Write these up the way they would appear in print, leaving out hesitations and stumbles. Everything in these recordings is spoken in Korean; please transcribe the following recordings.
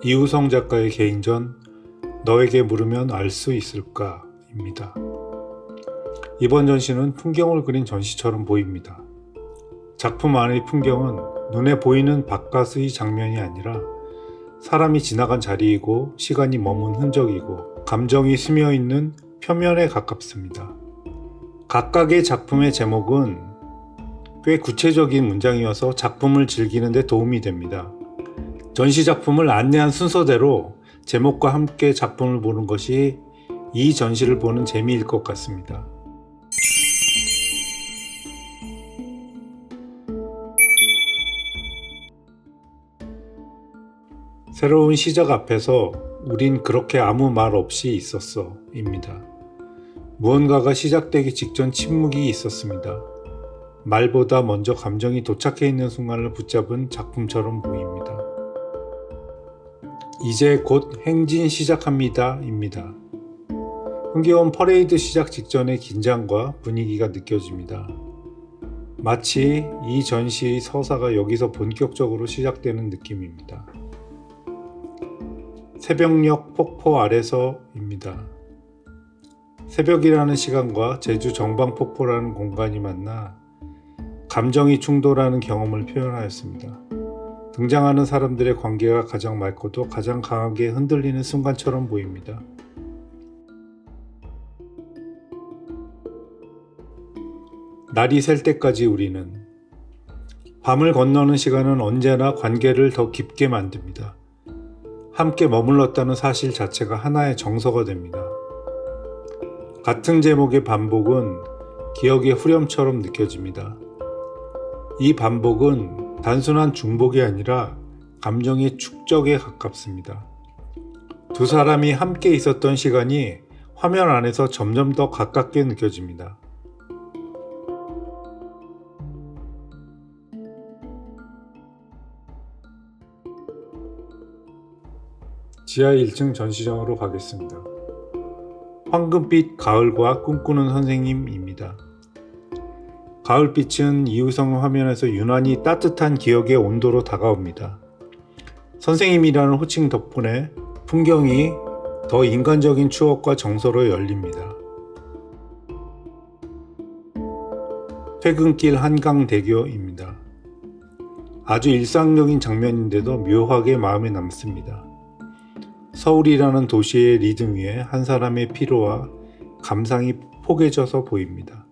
이우성 작가의 개인전 너에게 물으면 알 수 있을까? 입니다. 이번 전시는 풍경을 그린 전시처럼 보입니다. 작품 안의 풍경은 눈에 보이는 바깥의 장면이 아니라 사람이 지나간 자리이고 시간이 머문 흔적이고 감정이 스며있는 표면에 가깝습니다. 각각의 작품의 제목은 꽤 구체적인 문장이어서 작품을 즐기는 데 도움이 됩니다. 전시 작품을 안내한 순서대로 제목과 함께 작품을 보는 것이 이 전시를 보는 재미일 것 같습니다. 새로운 시작 앞에서 우린 그렇게 아무 말 없이 있었어 입니다. 무언가가 시작되기 직전 침묵이 있었습니다. 말보다 먼저 감정이 도착해 있는 순간을 붙잡은 작품처럼 보입니다. 이제 곧 행진 시작합니다 입니다. 흥겨운 퍼레이드 시작 직전의 긴장과 분위기가 느껴집니다. 마치 이 전시의 서사가 여기서 본격적으로 시작되는 느낌입니다. 새벽녘 폭포 아래서입니다. 새벽이라는 시간과 제주 정방폭포라는 공간이 만나 감정이 충돌하는 경험을 표현하였습니다. 등장하는 사람들의 관계가 가장 맑고도 가장 강하게 흔들리는 순간처럼 보입니다. 날이 셀 때까지 우리는 밤을 건너는 시간은 언제나 관계를 더 깊게 만듭니다. 함께 머물렀다는 사실 자체가 하나의 정서가 됩니다. 같은 제목의 반복은 기억의 후렴처럼 느껴집니다. 이 반복은 단순한 중복이 아니라 감정의 축적에 가깝습니다. 두 사람이 함께 있었던 시간이 화면 안에서 점점 더 가깝게 느껴집니다. 지하 1층 전시장으로 가겠습니다. 황금빛 가을과 꿈꾸는 선생님입니다. 가을빛은 이우성 화면에서 유난히 따뜻한 기억의 온도로 다가옵니다. 선생님이라는 호칭 덕분에 풍경이 더 인간적인 추억과 정서로 열립니다. 퇴근길 한강대교입니다. 아주 일상적인 장면인데도 묘하게 마음에 남습니다. 서울이라는 도시의 리듬 위에 한 사람의 피로와 감상이 포개져서 보입니다.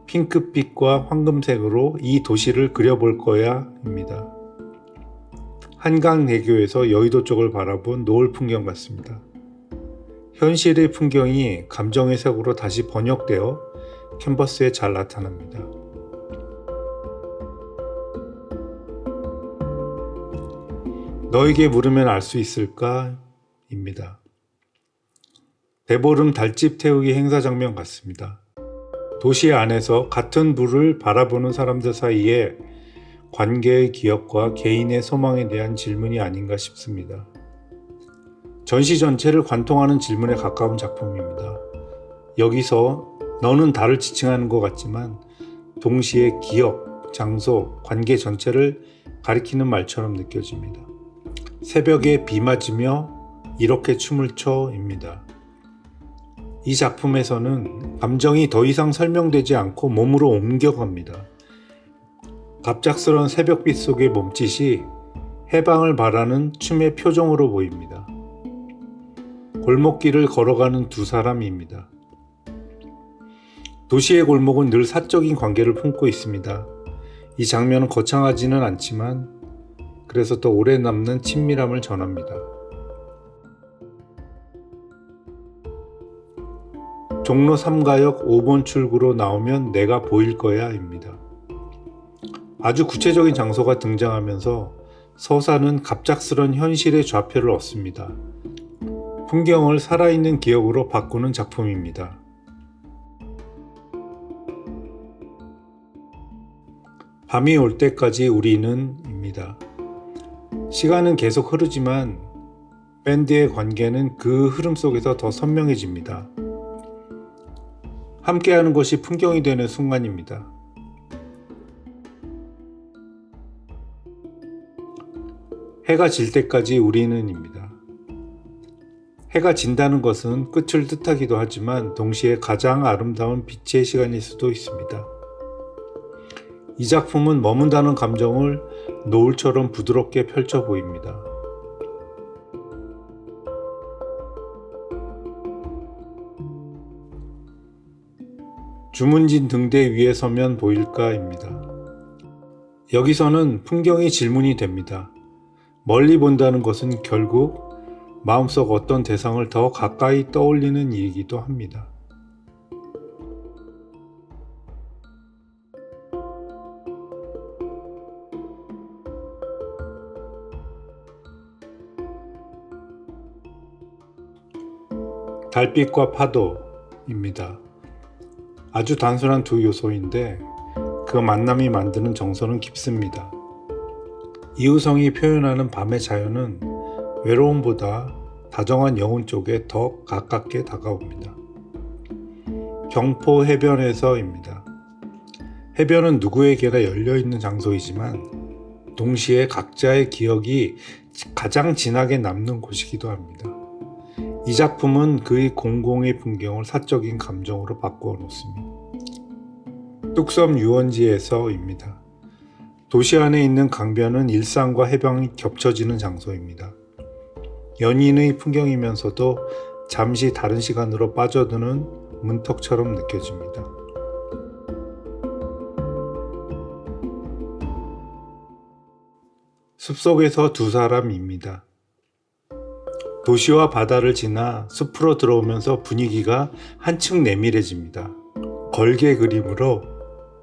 핑크빛과 황금색으로 이 도시를 그려볼 거야 입니다. 한강대교에서 여의도 쪽을 바라본 노을 풍경 같습니다. 현실의 풍경이 감정의 색으로 다시 번역되어 캔버스에 잘 나타납니다. 너에게 물으면 알 수 있을까? 입니다. 대보름 달집 태우기 행사 장면 같습니다. 도시 안에서 같은 불을 바라보는 사람들 사이에 관계의 기억과 개인의 소망에 대한 질문이 아닌가 싶습니다. 전시 전체를 관통하는 질문에 가까운 작품입니다. 여기서 너는 나를 지칭하는 것 같지만 동시에 기억, 장소, 관계 전체를 가리키는 말처럼 느껴집니다. 새벽에 비 맞으며 이렇게 춤을 춰입니다. 이 작품에서는 감정이 더 이상 설명되지 않고 몸으로 옮겨갑니다. 갑작스러운 새벽빛 속의 몸짓이 해방을 바라는 춤의 표정으로 보입니다. 골목길을 걸어가는 두 사람입니다. 도시의 골목은 늘 사적인 관계를 품고 있습니다. 이 장면은 거창하지는 않지만 그래서 더 오래 남는 친밀함을 전합니다. 종로 3가역 5번 출구로 나오면 내가 보일 거야 입니다. 아주 구체적인 장소가 등장하면서 서사는 갑작스런 현실의 좌표를 얻습니다. 풍경을 살아있는 기억으로 바꾸는 작품입니다. 밤이 올 때까지 우리는 입니다. 시간은 계속 흐르지만 밴드의 관계는 그 흐름 속에서 더 선명해집니다. 함께하는 것이 풍경이 되는 순간입니다. 해가 질 때까지 우리는입니다. 해가 진다는 것은 끝을 뜻하기도 하지만 동시에 가장 아름다운 빛의 시간일 수도 있습니다. 이 작품은 머문다는 감정을 노을처럼 부드럽게 펼쳐 보입니다. 주문진 등대 위에 서면 보일까입니다. 여기서는 풍경이 질문이 됩니다. 멀리 본다는 것은 결국 마음속 어떤 대상을 더 가까이 떠올리는 일이기도 합니다. 달빛과 파도입니다. 아주 단순한 두 요소인데 그 만남이 만드는 정서는 깊습니다. 이우성이 표현하는 밤의 자연은 외로움보다 다정한 영혼 쪽에 더 가깝게 다가옵니다. 경포 해변에서입니다. 해변은 누구에게나 열려있는 장소이지만 동시에 각자의 기억이 가장 진하게 남는 곳이기도 합니다. 이 작품은 그의 공공의 풍경을 사적인 감정으로 바꾸어 놓습니다. 뚝섬 유원지에서입니다. 도시 안에 있는 강변은 일상과 해변이 겹쳐지는 장소입니다. 연인의 풍경이면서도 잠시 다른 시간으로 빠져드는 문턱처럼 느껴집니다. 숲속에서 두 사람입니다. 도시와 바다를 지나 숲으로 들어오면서 분위기가 한층 내밀해집니다. 걸개 그림으로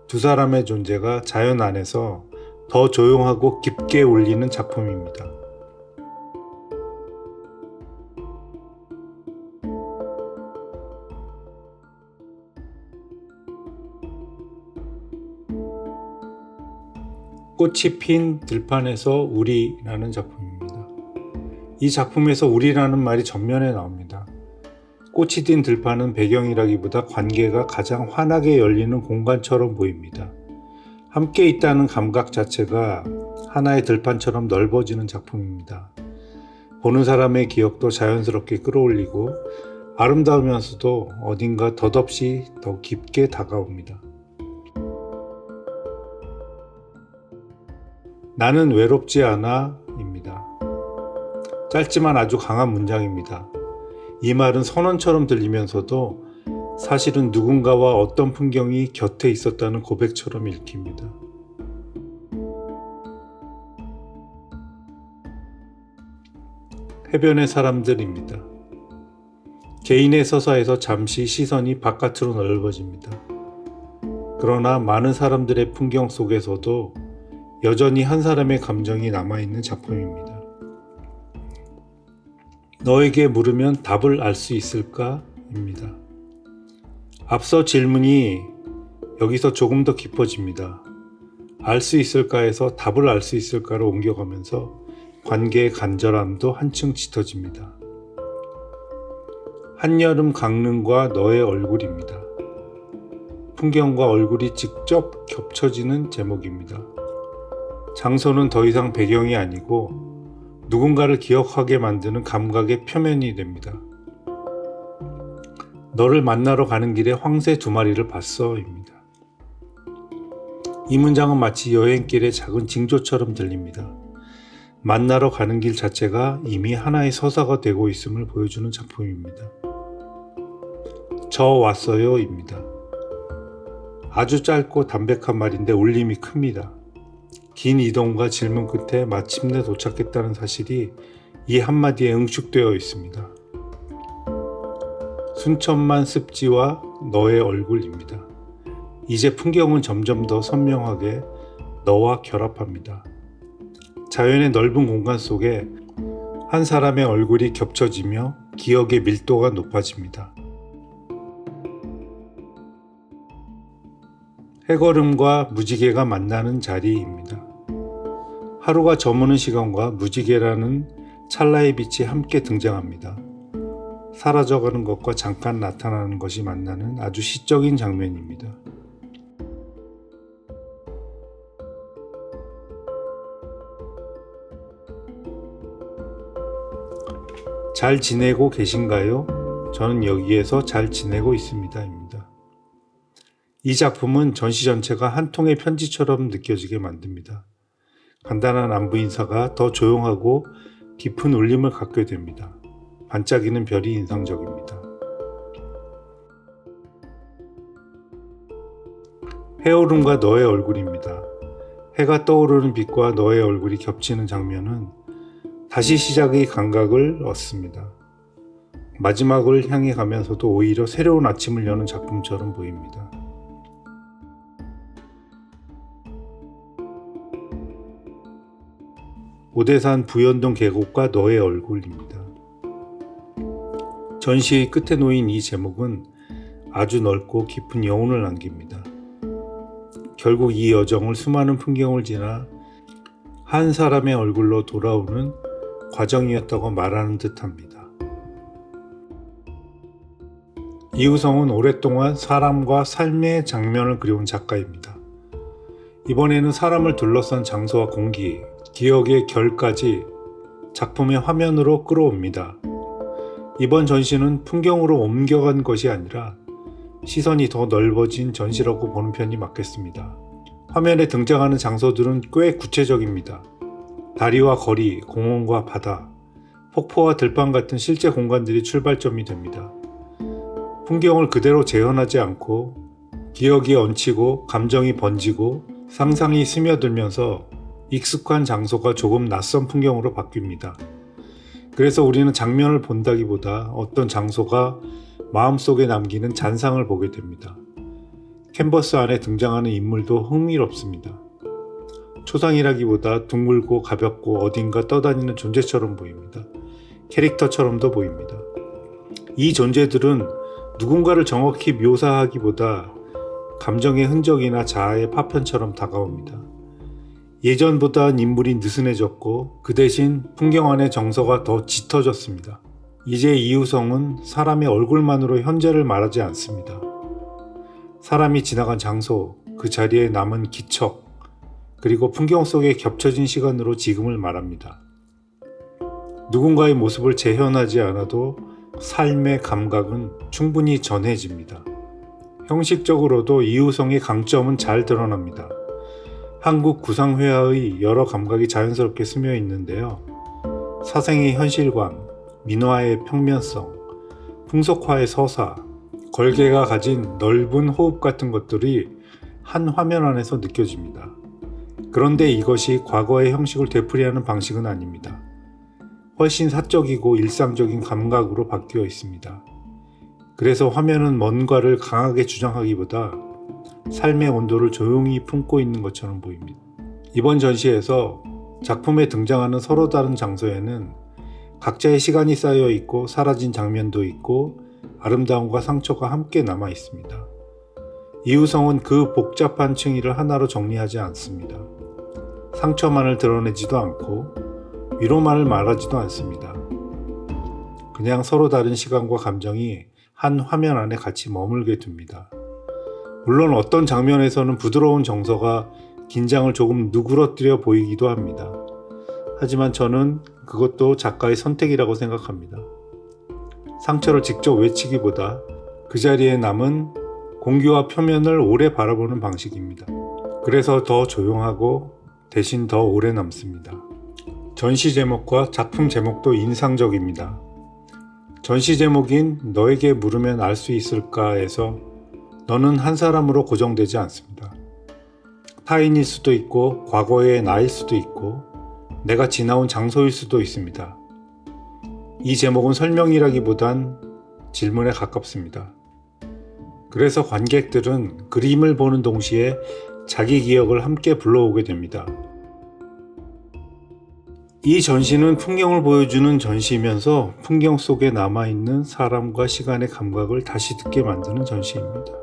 두 사람의 존재가 자연 안에서 더 조용하고 깊게 울리는 작품입니다. 꽃이 핀 들판에서 우리라는 작품입니다. 이 작품에서 우리라는 말이 전면에 나옵니다. 꽃이 핀 들판은 배경이라기보다 관계가 가장 환하게 열리는 공간처럼 보입니다. 함께 있다는 감각 자체가 하나의 들판처럼 넓어지는 작품입니다. 보는 사람의 기억도 자연스럽게 끌어올리고 아름다우면서도 어딘가 덧없이 더 깊게 다가옵니다. 나는 외롭지 않아 입니다. 짧지만 아주 강한 문장입니다. 이 말은 선언처럼 들리면서도 사실은 누군가와 어떤 풍경이 곁에 있었다는 고백처럼 읽힙니다. 해변의 사람들입니다. 개인의 서사에서 잠시 시선이 바깥으로 넓어집니다. 그러나 많은 사람들의 풍경 속에서도 여전히 한 사람의 감정이 남아있는 작품입니다. 너에게 물으면 답을 알 수 있을까? 입니다. 앞서 질문이 여기서 조금 더 깊어집니다. 알 수 있을까에서 답을 알 수 있을까로 옮겨가면서 관계의 간절함도 한층 짙어집니다. 한여름 강릉과 너의 얼굴입니다. 풍경과 얼굴이 직접 겹쳐지는 제목입니다. 장소는 더 이상 배경이 아니고 누군가를 기억하게 만드는 감각의 표면이 됩니다. 너를 만나러 가는 길에 황새 2마리를 봤어 입니다. 이 문장은 마치 여행길의 작은 징조처럼 들립니다. 만나러 가는 길 자체가 이미 하나의 서사가 되고 있음을 보여주는 작품입니다. 저 왔어요 입니다. 아주 짧고 담백한 말인데 울림이 큽니다. 긴 이동과 질문 끝에 마침내 도착했다는 사실이 이 한마디에 응축되어 있습니다. 순천만 습지와 너의 얼굴입니다. 이제 풍경은 점점 더 선명하게 너와 결합합니다. 자연의 넓은 공간 속에 한 사람의 얼굴이 겹쳐지며 기억의 밀도가 높아집니다. 해걸음과 무지개가 만나는 자리입니다. 하루가 저무는 시간과 무지개라는 찰나의 빛이 함께 등장합니다. 사라져가는 것과 잠깐 나타나는 것이 만나는 아주 시적인 장면입니다. 잘 지내고 계신가요? 저는 여기에서 잘 지내고 있습니다.입니다. 이 작품은 전시 전체가 한 통의 편지처럼 느껴지게 만듭니다. 간단한 안부 인사가 더 조용하고 깊은 울림을 갖게 됩니다. 반짝이는 별이 인상적입니다. 해오름과 너의 얼굴입니다. 해가 떠오르는 빛과 너의 얼굴이 겹치는 장면은 다시 시작의 감각을 얻습니다. 마지막을 향해 가면서도 오히려 새로운 아침을 여는 작품처럼 보입니다. 오대산 부연동 계곡과 너의 얼굴입니다. 전시의 끝에 놓인 이 제목은 아주 넓고 깊은 여운을 남깁니다. 결국 이 여정을 수많은 풍경을 지나 한 사람의 얼굴로 돌아오는 과정이었다고 말하는 듯합니다. 이우성은 오랫동안 사람과 삶의 장면을 그려온 작가입니다. 이번에는 사람을 둘러싼 장소와 공기, 기억의 결까지 작품의 화면으로 끌어옵니다. 이번 전시는 풍경으로 옮겨간 것이 아니라 시선이 더 넓어진 전시라고 보는 편이 맞겠습니다. 화면에 등장하는 장소들은 꽤 구체적입니다. 다리와 거리, 공원과 바다, 폭포와 들판 같은 실제 공간들이 출발점이 됩니다. 풍경을 그대로 재현하지 않고 기억이 얹히고 감정이 번지고 상상이 스며들면서 익숙한 장소가 조금 낯선 풍경으로 바뀝니다. 그래서 우리는 장면을 본다기보다 어떤 장소가 마음속에 남기는 잔상을 보게 됩니다. 캔버스 안에 등장하는 인물도 흥미롭습니다. 초상이라기보다 둥글고 가볍고 어딘가 떠다니는 존재처럼 보입니다. 캐릭터처럼도 보입니다. 이 존재들은 누군가를 정확히 묘사하기보다 감정의 흔적이나 자아의 파편처럼 다가옵니다. 예전보다 인물이 느슨해졌고 그 대신 풍경 안의 정서가 더 짙어졌습니다. 이제 이우성은 사람의 얼굴만으로 현재를 말하지 않습니다. 사람이 지나간 장소, 그 자리에 남은 기척, 그리고 풍경 속에 겹쳐진 시간으로 지금을 말합니다. 누군가의 모습을 재현하지 않아도 삶의 감각은 충분히 전해집니다. 형식적으로도 이우성의 강점은 잘 드러납니다. 한국 구상회화의 여러 감각이 자연스럽게 스며 있는데요. 사생의 현실감, 민화의 평면성, 풍속화의 서사, 걸개가 가진 넓은 호흡 같은 것들이 한 화면 안에서 느껴집니다. 그런데 이것이 과거의 형식을 되풀이하는 방식은 아닙니다. 훨씬 사적이고 일상적인 감각으로 바뀌어 있습니다. 그래서 화면은 뭔가를 강하게 주장하기보다 삶의 온도를 조용히 품고 있는 것처럼 보입니다. 이번 전시에서 작품에 등장하는 서로 다른 장소에는 각자의 시간이 쌓여 있고 사라진 장면도 있고 아름다움과 상처가 함께 남아 있습니다. 이우성은 그 복잡한 층위를 하나로 정리하지 않습니다. 상처만을 드러내지도 않고 위로만을 말하지도 않습니다. 그냥 서로 다른 시간과 감정이 한 화면 안에 같이 머물게 됩니다. 물론 어떤 장면에서는 부드러운 정서가 긴장을 조금 누그러뜨려 보이기도 합니다. 하지만 저는 그것도 작가의 선택이라고 생각합니다. 상처를 직접 외치기보다 그 자리에 남은 공기와 표면을 오래 바라보는 방식입니다. 그래서 더 조용하고 대신 더 오래 남습니다. 전시 제목과 작품 제목도 인상적입니다. 전시 제목인 너에게 물으면 알 수 있을까에서 너는 한 사람으로 고정되지 않습니다. 타인일 수도 있고 과거의 나일 수도 있고 내가 지나온 장소일 수도 있습니다. 이 제목은 설명이라기보단 질문에 가깝습니다. 그래서 관객들은 그림을 보는 동시에 자기 기억을 함께 불러오게 됩니다. 이 전시는 풍경을 보여주는 전시이면서 풍경 속에 남아있는 사람과 시간의 감각을 다시 듣게 만드는 전시입니다.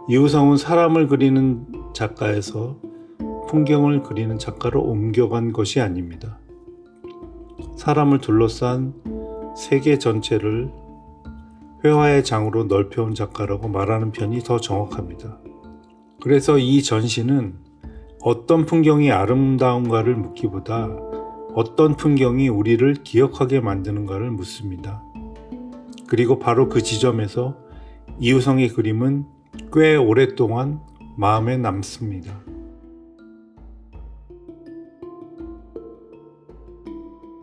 이우성은 사람을 그리는 작가에서 풍경을 그리는 작가로 옮겨간 것이 아닙니다. 사람을 둘러싼 세계 전체를 회화의 장으로 넓혀온 작가라고 말하는 편이 더 정확합니다. 그래서 이 전시는 어떤 풍경이 아름다운가를 묻기보다 어떤 풍경이 우리를 기억하게 만드는가를 묻습니다. 그리고 바로 그 지점에서 이우성의 그림은 꽤 오랫동안 마음에 남습니다.